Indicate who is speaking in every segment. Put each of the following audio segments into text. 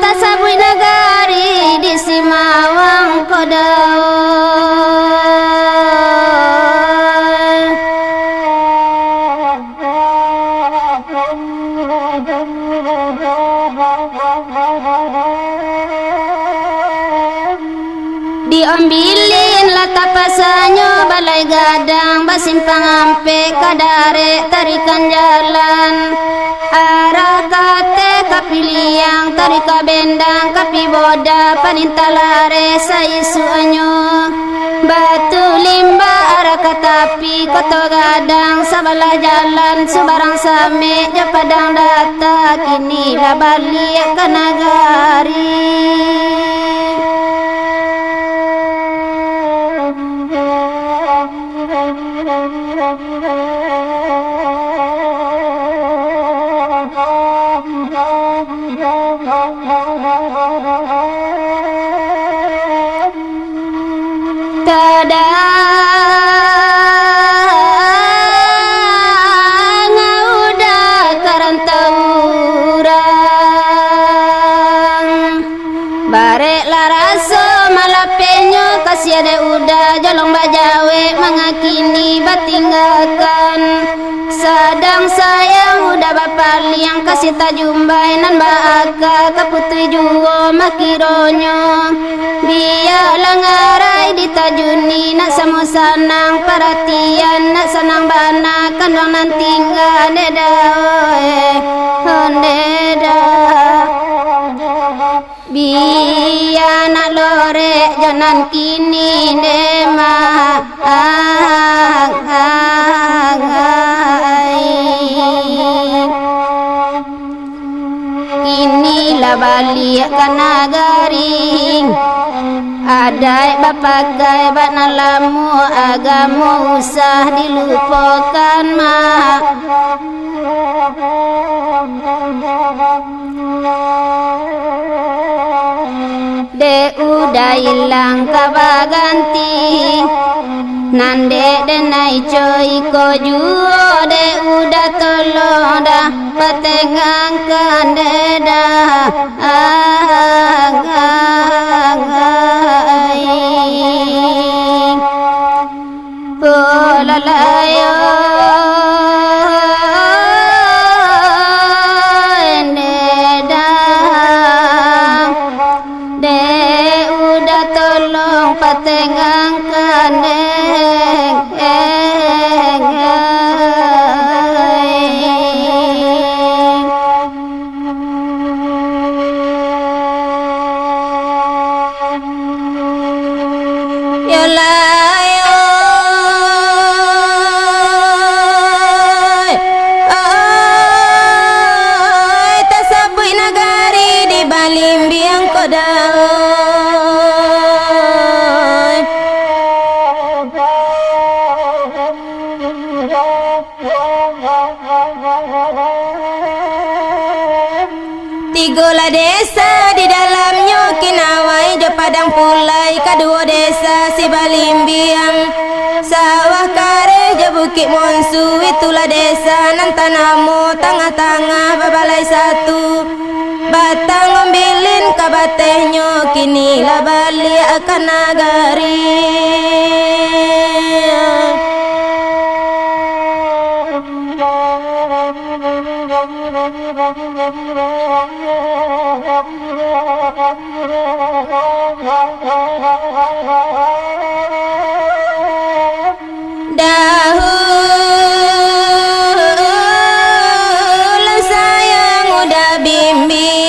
Speaker 1: Tasabui nagari di Simawang Kodao. Diambilin lata pasanyo balai gadang basimpang ampe kadare tarikan jalan arah kate kapiliang tarika bendang kapi boda panintalare saisu anyo batu limba arah katapi koto gadang sabalah jalan subarang same japadang data kini lah balik ke nagari. Kadang udah karantaurang barek laraso malapenyo kasih ada udah jolong bajawe mengakini batinggakan sadang sayang udah bapali yang kasih tajumbai nan baaka kaputui juo makironyo biarlah ngarai ditajuni nak samo sanang perhatian nak senang bana kandang nan tinggal neda neda biar nak lore janan kini nema inilah balik ke nagari adai bapagai banalamu agamu usah dilupakan mak de udah hilang kabaganti nande denai coy ko juo de udah tolong dah patengangkan deda polalayo deda de udah tolong patengangkan tasabui nagari di balimbiang kodao. Tigola desa di dalamnya kinawai jo padang pulai kedua desa si balimbiang sawah kare jo bukit monsu itulah desa nan tanamo tengah-tengah babalai satu batang ngambilin kabatehnya kini lah balik ke nagari. Dahulu sayang udah bimbing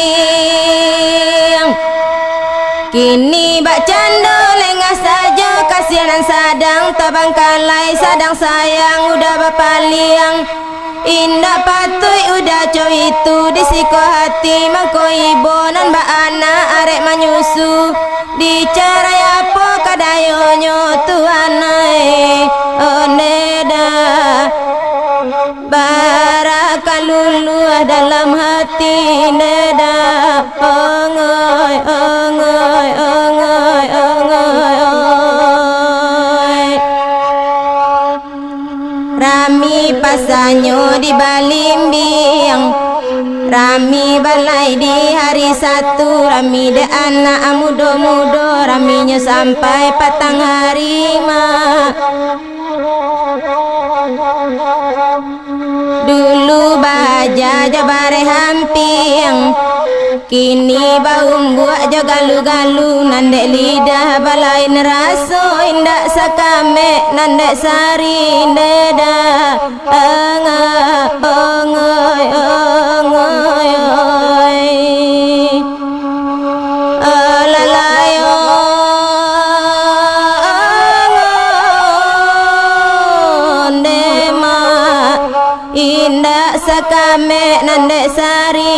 Speaker 1: kini bak cando lengah saja kasihanan sadang tabang kalai sadang sayang udah bapaliang indah patui udah cow itu disiko hati mangko ibo nan ba anak arek manyusu dicarai apa kadayonyo tuanai oneda barakalulu dalam hati neda ongoy biasanya di Balimbiang rami balai di hari satu, rami de anak muda-muda, raminya sampai patang hari mak. Dulu baja jabare hamping, kini baum buat jo galu-galu, nandek lidah balai neraso indak sakame, nandek sari deda angoy alalayo ndema indak sakame nandek sari